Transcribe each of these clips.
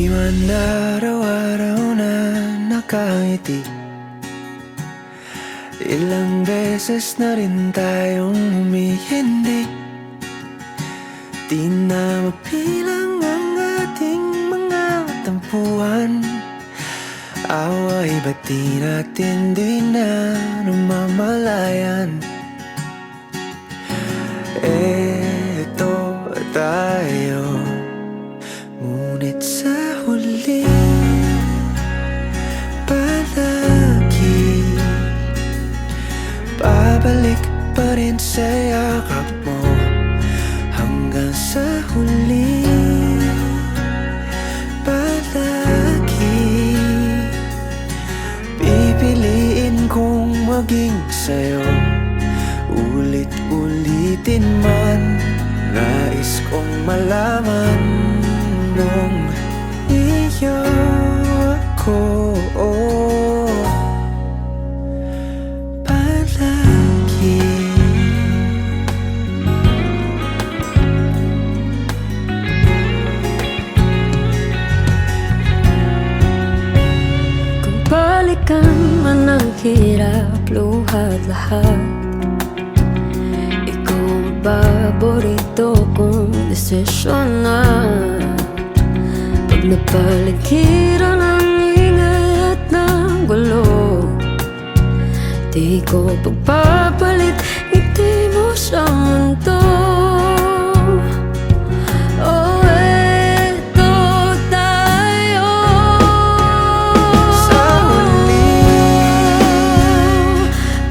Di man araw-araw na nakangiti, ilang beses na rin tayong humihindi. Di na mapilang ang ating mga tampuhan. Away ba't di natin di na namamalayan? Eto tayo, ngunit sa huli palagi babalik pa rin sa yakap mo. Hanggang sa huli palagi pipiliin kong maging sa'yo. Ulit-ulitin man, nais kong malaman nung iyo ako palagi. Kung balikan man ang hirap, luhat lahat, ikaw ang paborito kong desisyon na. Pag napaligiran ang ingay at ng gulo, di ko pagpapalit ngiti mo sa mundo. Oh, eto tayo Sa huli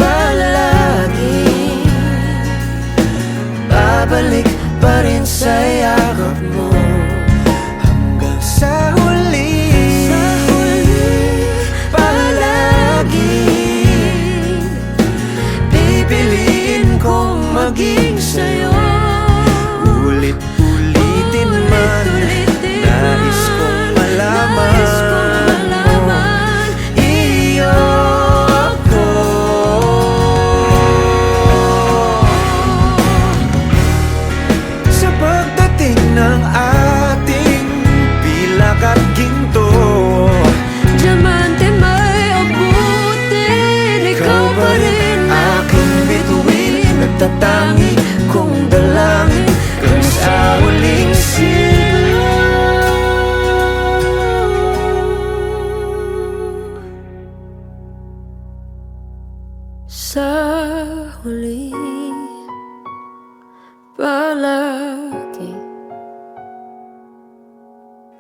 palagi babalik pa rin sa yakap mo. Hanggang sa huli palagi pipiliin kong maging sa'yo. Ulit-ulitin man, nais kong malaman iyo ako. Sa pagdating ng ating pilak at ginto, diamante may abutin, ikaw pa rin aking bituin. Nagtatangi kong dalangin kung sa huling sigaw. Sa huli palagi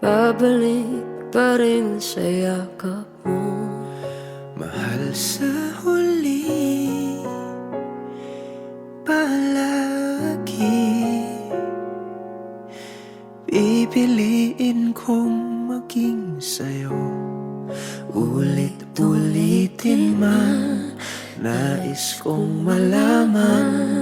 babalik pa rin sa yakap mo. Mahal, sa huli palagi pipiliin kong maging sa'yo. Ulit-ulitin man, nais kong malaman